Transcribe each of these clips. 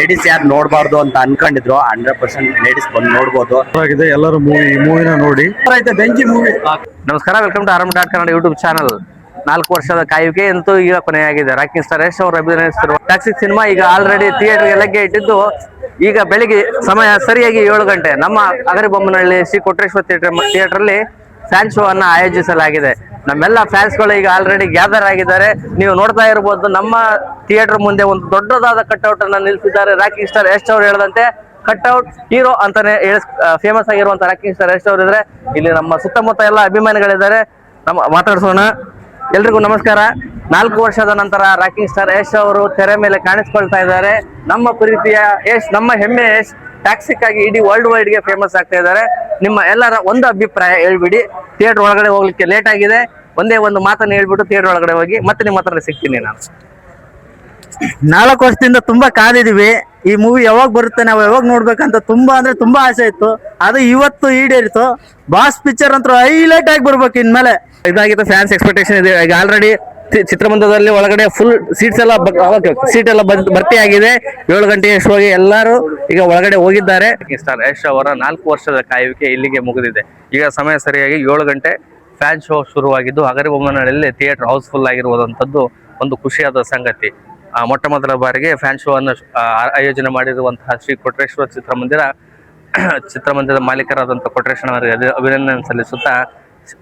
Ladies ಯಾರು ನೋಡಬಾರ್ದು ಅಂತ ಅನ್ಕೊಂಡಿದ್ರು 100% ಲೇಡೀಸ್ ಬಂದು ನೋಡ್ಬೋದು. ಎಲ್ಲರೂ ಮೂವಿನ ನೋಡಿ ಬೆಂಕಿ ಮೂವಿ. ನಮಸ್ಕಾರ, ವೆಲ್ಕಮ್ ಟು ಆರಾಮ್.ಕನ್ನಡ ಯೂಟ್ಯೂಬ್ ಚಾನಲ್. 4 ವರ್ಷದ ಕಾಯುವಿಕೆ ಅಂತೂ ಈಗ ಕೊನೆಯಾಗಿದೆ. ರಾಕಿಂಗ್ ಸ್ಟಾರ್ ಯಶ್ ಅವರು ಅಭಿನಯಿಸುತ್ತಿರುವ ಟಾಕ್ಸಿಕ್ ಸಿನಿಮಾ ಈಗ ಆಲ್ರೆಡಿ ಥಿಯೇಟರ್ಗೆ ಲಗ್ಗೆ ಇಟ್ಟಿದ್ದು, ಈಗ ಬೆಳಿಗ್ಗೆ ಸಮಯ ಸರಿಯಾಗಿ 7 ಗಂಟೆ ನಮ್ಮ ಅಗರಿಬೊಮ್ಮನಹಳ್ಳಿ ಶ್ರೀ ಕೊಟ್ರೇಶ್ವರ ಥಿಯೇಟರ್ ಅಲ್ಲಿ ಫ್ಯಾನ್ ಶೋ ಅನ್ನ ಆಯೋಜಿಸಲಾಗಿದೆ. ನಮ್ಮೆಲ್ಲ ಫ್ಯಾನ್ಸ್ ಗಳು ಈಗ ಆಲ್ರೆಡಿ ಗ್ಯಾದರ್ ಆಗಿದ್ದಾರೆ. ನೀವು ನೋಡ್ತಾ ಇರಬಹುದು, ನಮ್ಮ ಥಿಯೇಟರ್ ಮುಂದೆ ಒಂದು ದೊಡ್ಡದಾದ ಕಟ್ಔಟ್ ಅನ್ನ ನಿಲ್ಲಿಸಿದ್ದಾರೆ. ರಾಕಿಂಗ್ ಸ್ಟಾರ್ ಯಶ್ ಅವರು ಹೇಳದಂತೆ ಕಟ್ಔಟ್ ಹೀರೋ ಅಂತಾನೆ ಫೇಮಸ್ ಆಗಿರುವಂತ ರಾಕಿಂಗ್ ಸ್ಟಾರ್ ಯಶ್ ಅವರು ಇದ್ರೆ, ಇಲ್ಲಿ ನಮ್ಮ ಸುತ್ತಮುತ್ತ ಎಲ್ಲ ಅಭಿಮಾನಿಗಳಿದ್ದಾರೆ. ಮಾತಾಡ್ಸೋಣ. ಎಲ್ರಿಗೂ ನಮಸ್ಕಾರ. 4 ವರ್ಷದ ನಂತರ ರಾಕಿಂಗ್ ಸ್ಟಾರ್ ಯಶ್ ಅವರು ತೆರೆ ಮೇಲೆ ಕಾಣಿಸ್ಕೊಳ್ತಾ ಇದ್ದಾರೆ. ನಮ್ಮ ಪ್ರೀತಿಯ ಯಶ್, ನಮ್ಮ ಹೆಮ್ಮೆ ಯಶ್ ಟ್ಯಾಕ್ಸಿಕ್ ಆಗಿ ಇಡೀ ವರ್ಲ್ಡ್ ವೈಡ್ ಗೆ ಫೇಮಸ್ ಆಗ್ತಾ ಇದ್ದಾರೆ. ನಿಮ್ಮ ಎಲ್ಲರ ಒಂದು ಅಭಿಪ್ರಾಯ ಹೇಳ್ಬಿಡಿ. ಥಿಯೇಟರ್ ಒಳಗಡೆ ಹೋಗ್ಲಿಕ್ಕೆ ಲೇಟ್ ಆಗಿದೆ. ಒಂದೇ ಒಂದು ಮಾತನ್ನು ಹೇಳ್ಬಿಟ್ಟು ಥಿಯೇಟರ್ ಒಳಗಡೆ ಹೋಗಿ ಮತ್ತೆ ನಿಮ್ಮ ಹತ್ರ ಸಿಗ್ತೀನಿ. ನಾನು 4 ವರ್ಷದಿಂದ ತುಂಬಾ ಕಾದಿದೀವಿ. ಈ ಮೂವಿ ಯಾವಾಗ ಬರುತ್ತೆ, ನಾವು ಯಾವಾಗ ನೋಡ್ಬೇಕಂತ ತುಂಬಾ ಅಂದ್ರೆ ತುಂಬಾ ಆಸೆ ಇತ್ತು. ಅದು ಇವತ್ತು ಈಡೇರಿತು. ಬಾಸ್ ಪಿಕ್ಚರ್ ಅಂತೂ ಹೈಲೈಟ್ ಆಗಿ ಬರ್ಬೇಕು. ಇನ್ಮೇಲೆ ಇದಾಗಿತ್ತು ಫ್ಯಾನ್ಸ್ ಎಕ್ಸ್ಪೆಕ್ಟೇಷನ್ ಇದೆ. ಈಗ ಆಲ್ರೆಡಿ ಚಿತ್ರಮಂದಿರದಲ್ಲಿ ಒಳಗಡೆ ಫುಲ್ ಸೀಟ್ ಎಲ್ಲ ಭರ್ತಿ ಆಗಿದೆ. 7 ಗಂಟೆಯ ಶೋಗೆ ಎಲ್ಲರೂ ಈಗ ಒಳಗಡೆ ಹೋಗಿದ್ದಾರೆ. ಸ್ಟಾರ್ ಯಶ್ ಅವರ 4 ವರ್ಷದ ಕಾಯುವಿಕೆ ಇಲ್ಲಿಗೆ ಮುಗಿದಿದೆ. ಈಗ ಸಮಯ ಸರಿಯಾಗಿ 7 ಗಂಟೆ ಫ್ಯಾನ್ ಶೋ ಶುರುವಾಗಿದ್ದು, ಅಗರಿಬೊಮ್ಮನಹಳ್ಳಿಯಲ್ಲಿ ಥಿಯೇಟರ್ ಹೌಸ್ಫುಲ್ ಆಗಿರುವಂತದ್ದು ಒಂದು ಖುಷಿಯಾದ ಸಂಗತಿ. ಮೊಟ್ಟ ಮೊದಲ ಬಾರಿಗೆ ಫ್ಯಾನ್ ಶೋ ಅನ್ನು ಆಯೋಜನೆ ಮಾಡಿರುವಂತಹ ಶ್ರೀ ಕೊಟ್ರೇಶ್ವರ ಚಿತ್ರಮಂದಿರದ ಮಾಲೀಕರಾದಂತಹ ಕೊಟ್ರೇಶ್ವರ ಅವರಿಗೆ ಅಭಿನಂದನೆ ಸಲ್ಲಿಸುತ್ತಾ,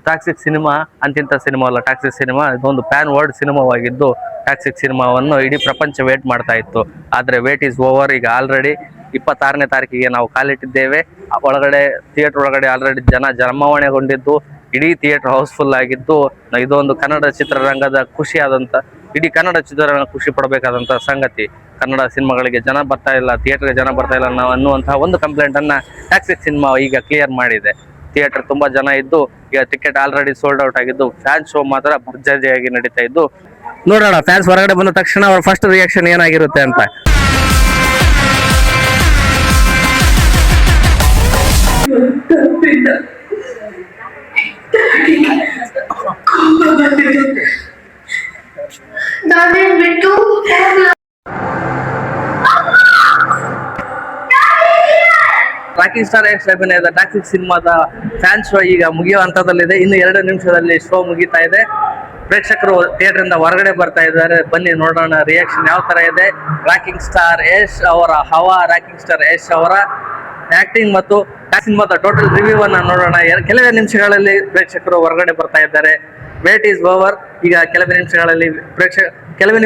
ಟಾಕ್ಸಿಕ್ ಸಿನಿಮಾ ಅಂತಿಂತ ಸಿನಿಮಾ ಅಲ್ಲ, ಟಾಕ್ಸಿಕ್ ಸಿನಿಮಾ ಇದೊಂದು ಪ್ಯಾನ್ ವರ್ಲ್ಡ್ ಸಿನಿಮಾವಾಗಿದ್ದು, ಟಾಕ್ಸಿಕ್ ಸಿನಿಮಾವನ್ನು ಇಡೀ ಪ್ರಪಂಚ ವೇಟ್ ಮಾಡ್ತಾ ಇತ್ತು. ಆದ್ರೆ ವೇಟ್ ಈಸ್ ಓವರ್. ಈಗ ಆಲ್ರೆಡಿ 26ನೇ ತಾರೀಕಿಗೆ ನಾವು ಕಾಲಿಟ್ಟಿದ್ದೇವೆ. ಒಳಗಡೆ ಥಿಯೇಟರ್ ಒಳಗಡೆ ಆಲ್ರೆಡಿ ಜಮಾವಣೆಗೊಂಡಿದ್ದು, ಇಡೀ ಥಿಯೇಟರ್ ಹೌಸ್ಫುಲ್ ಆಗಿದ್ದು, ಇದೊಂದು ಕನ್ನಡ ಚಿತ್ರರಂಗದ ಖುಷಿಯಾದಂತ, ಇಡೀ ಕನ್ನಡ ಚಿತ್ರರಂಗ ಖುಷಿ ಪಡಬೇಕಾದಂತ ಸಂಗತಿ. ಕನ್ನಡ ಸಿನಿಮಾಗಳಿಗೆ ಜನ ಬರ್ತಾ ಇಲ್ಲ, ಥಿಯೇಟರ್ಗೆ ಜನ ಬರ್ತಾ ಇಲ್ಲ ಅನ್ನುವಂತಹ ಒಂದು ಕಂಪ್ಲೇಂಟ್ ಅನ್ನ ಟಾಕ್ಸಿಕ್ ಸಿನಿಮಾ ಈಗ ಕ್ಲಿಯರ್ ಮಾಡಿದೆ. ಥಿಯೇಟರ್ ತುಂಬಾ ಜನ ಇದ್ದು, ಈಗ ಟಿಕೆಟ್ ಆಲ್ರೆಡಿ ಸೋಲ್ಡ್ ಔಟ್ ಆಗಿದ್ದು, ಫ್ಯಾನ್ ಶೋ ಮಾತ್ರ ಭರ್ಜರಿಯಾಗಿ ನಡೀತಾ ಇದ್ದು. ನೋಡೋಣ ಫ್ಯಾನ್ಸ್ ಹೊರಗಡೆ ಬಂದ ತಕ್ಷಣ ಅವರ ಫಸ್ಟ್ ರಿಯಾಕ್ಷನ್ ಏನಾಗಿರುತ್ತೆ ಅಂತ. ರಾಕಿಂಗ್ ಸ್ಟಾರ್ ಯಶ್ ಅಭಿನಯದ ಟಾಕ್ಸಿಕ್ ಸಿನಿಮಾದ ಫ್ಯಾನ್ ಶೋ ಈಗ ಮುಗಿಯುವ ಹಂತದಲ್ಲಿದೆ. ಇನ್ನು 2 ನಿಮಿಷದಲ್ಲಿ ಶೋ ಮುಗಿತಾ ಇದೆ. ಪ್ರೇಕ್ಷಕರು ಥಿಯೇಟರ್ ಇಂದ ಹೊರಗಡೆ ಬರ್ತಾ ಇದ್ದಾರೆ. ಬನ್ನಿ ನೋಡೋಣ ರಿಯಾಕ್ಷನ್ ಯಾವ ತರ ಇದೆ. ರಾಕಿಂಗ್ ಸ್ಟಾರ್ ಯಶ್ ಅವರ ಹವಾ, ರಾಕಿಂಗ್ ಸ್ಟಾರ್ ಯಶ್ ಅವರ ಆಕ್ಟಿಂಗ್ ಮತ್ತು ಸಿನಿಮಾದ ಟೋಟಲ್ ರಿವ್ಯೂ ಅನ್ನ ನೋಡೋಣ. ಕೆಲವೇ ನಿಮಿಷಗಳಲ್ಲಿ ಪ್ರೇಕ್ಷಕರು ಹೊರಗಡೆ ಬರ್ತಾ ಇದ್ದಾರೆ. Wait is over. ಈಗ ಕೆಲವೇ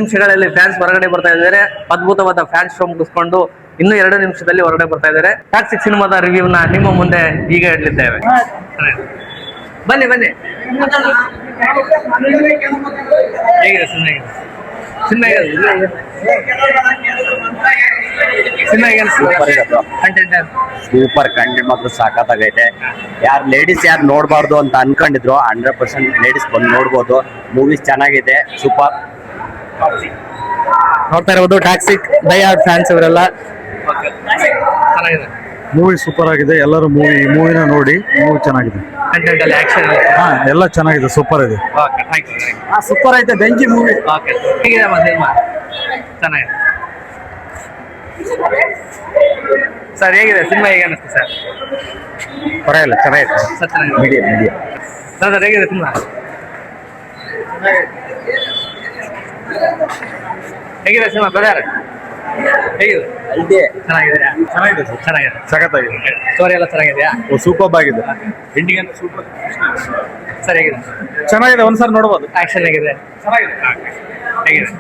ನಿಮಿಷಗಳಲ್ಲಿ ಫ್ಯಾನ್ಸ್ ಹೊರಗಡೆ ಬರ್ತಾ ಇದ್ದಾರೆ. ಅದ್ಭುತವಾದ ಫ್ಯಾನ್ ಶೋ ಮುಗಿಸ್ಕೊಂಡು ಇನ್ನು 2 ನಿಮಿಷದಲ್ಲಿ ಹೊರಗಡೆ ಬರ್ತಾ ಇದ್ದಾರೆ. ಟಾಕ್ಸಿಕ್ ಸಿನಿಮಾದ ರಿವ್ಯೂನ ನಿಮ್ಮ ಮುಂದೆ ಈಗ ಇಡಲಿದ್ದೇವೆ. ಬನ್ನಿ ಬನ್ನಿ. ಹೇಗಿದೆ ಸೂಪರ್ ಕಂಟೆಂಟ್ ಮಾತ್ರ ಸಾಕತ್ತಾಗೈತೆ. ಲೇಡೀಸ್ ಯಾರು ನೋಡಬಾರ್ದು ಅಂತ ಅನ್ಕೊಂಡಿದ್ರು 100% ಲೇಡೀಸ್ ಬಂದು ನೋಡ್ಬೋದು. ಮೂವೀಸ್ ಚೆನ್ನಾಗಿದೆ, ಸೂಪರ್. ನೋಡ್ತಾ ಇರಬಹುದು ಟಾಕ್ಸಿಕ್ ಡೈ ಹಾರ್ಡ್ ಫ್ಯಾನ್ಸ್ ಅವರೆಲ್ಲ. ಮೂವಿ ಸೂಪರ್ ಆಗಿದೆ. ಎಲ್ಲರೂ ಮೂವಿನ ನೋಡಿ. ಮೂವಿ ಚೆನ್ನಾಗಿದೆ. ಎಲ್ಲ ಚೆನ್ನಾಗಿದೆ, ಸೂಪರ್ ಇದೆ. ಸೂಪರ್ ಐತೆ ಬೆಂಕಿ ಮೂವಿ. ಚೆನ್ನಾಗಿದೆ ಸರ್. ಹೇಗಿದೆ ಸಿನಿಮಾ? ಹೇಗೆ ಅನಿಸ್ತು ಸರ್? ಪರವಾಗಿಲ್ಲ, ಚೆನ್ನಾಗಿದೆ. ಸರ್ ಹೇಗಿದೆ ಸಿನಿಮಾ? ಹೇಗಿದೆ ಸಿನಿಮಾ ಬ್ರದರ್? ಹೇಗಿದೆ? ಚೆನ್ನಾಗಿದೆ ಸಖತ್ತಾಗಿದೆ. ಸ್ಟೋರಿ ಎಲ್ಲ ಚೆನ್ನಾಗಿದೆಯಾ? ಸೂಪರ್ ಆಗಿದೆ. Ending super sir. ಹೇಗಿದೆ? ಚೆನ್ನಾಗಿದೆ, ಒಂದ್ಸರಿ ನೋಡ್ಬೋದು. ಆಕ್ಷನ್ ಹೇಗಿದೆ? ಚೆನ್ನಾಗಿದೆ. ಹೇಗಿದೆ?